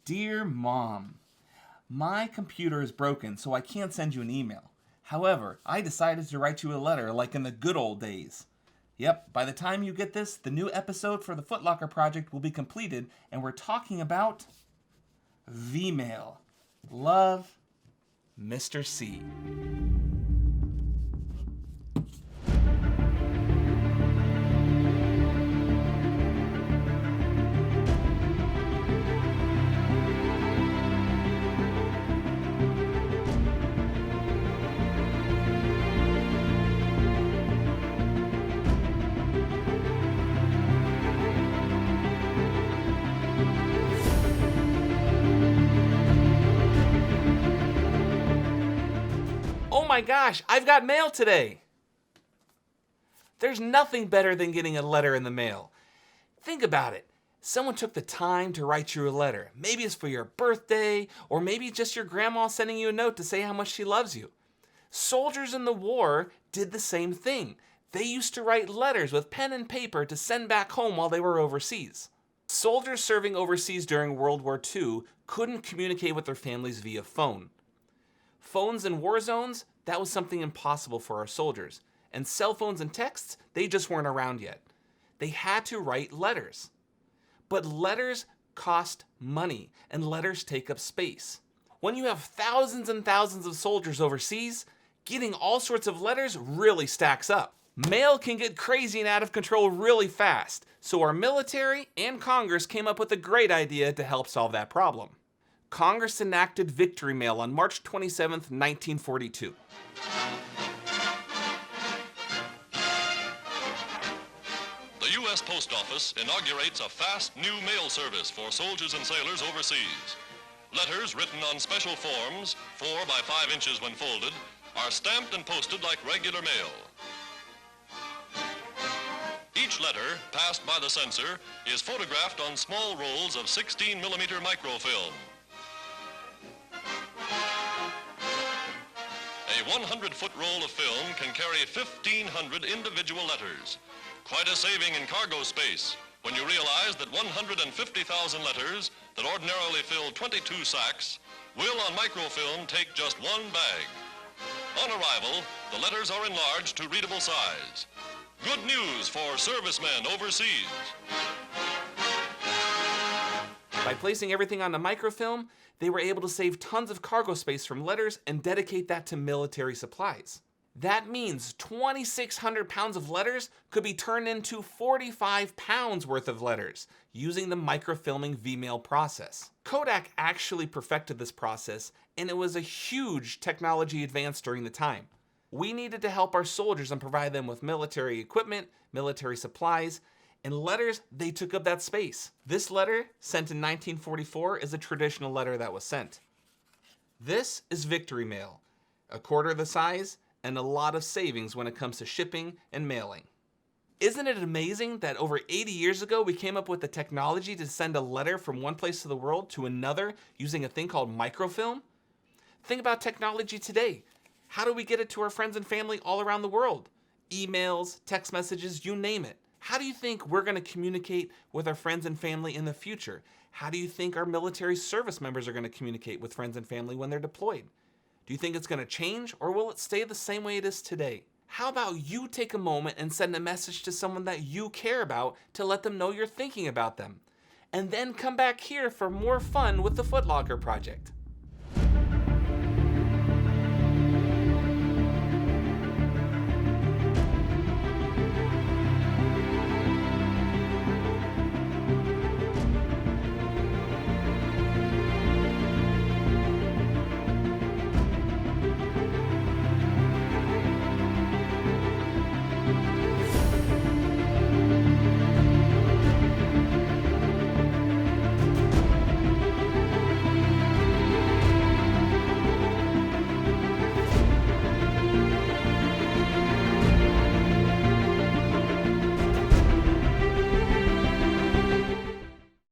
Dear Mom, my computer is broken, so I can't send you an email. However, I decided to write you a letter like in the good old days. Yep, by the time you get this, the new episode for the Footlocker project will be completed, and we're talking about V-mail. Love, Mr. C. Oh my gosh, I've got mail today! There's nothing better than getting a letter in the mail. Think about it. Someone took the time to write you a letter. Maybe it's for your birthday, or maybe just your grandma sending you a note to say how much she loves you. Soldiers in the war did the same thing. They used to write letters with pen and paper to send back home while they were overseas. Soldiers serving overseas during World War II couldn't communicate with their families via phone. Phones in war zones, that was something impossible for our soldiers. And cell phones and texts, they just weren't around yet. They had to write letters. But letters cost money, and letters take up space. When you have thousands and thousands of soldiers overseas, getting all sorts of letters really stacks up. Mail can get crazy and out of control really fast, so our military and Congress came up with a great idea to help solve that problem. Congress enacted Victory Mail on March 27, 1942. The U.S. Post Office inaugurates a fast new mail service for soldiers and sailors overseas. Letters written on special forms, 4 by 5 inches when folded, are stamped and posted like regular mail. Each letter, passed by the censor, is photographed on small rolls of 16mm microfilm. A 100-foot roll of film can carry 1,500 individual letters. Quite a saving in cargo space when you realize that 150,000 letters that ordinarily fill 22 sacks will on microfilm take just one bag. On arrival, the letters are enlarged to readable size. Good news for servicemen overseas. By placing everything on the microfilm, they were able to save tons of cargo space from letters and dedicate that to military supplies. That means 2,600 pounds of letters could be turned into 45 pounds worth of letters using the microfilming V-mail process. Kodak actually perfected this process, and it was a huge technology advance during the time. We needed to help our soldiers and provide them with military equipment, military supplies, and letters, they took up that space. This letter, sent in 1944, is a traditional letter that was sent. This is Victory Mail, a quarter the size and a lot of savings when it comes to shipping and mailing. Isn't it amazing that over 80 years ago we came up with the technology to send a letter from one place of the world to another using a thing called microfilm? Think about technology today. How do we get it to our friends and family all around the world? Emails, text messages, you name it. How do you think we're going to communicate with our friends and family in the future? How do you think our military service members are going to communicate with friends and family when they're deployed? Do you think it's going to change, or will it stay the same way it is today? How about you take a moment and send a message to someone that you care about to let them know you're thinking about them? And then come back here for more fun with the Footlocker project.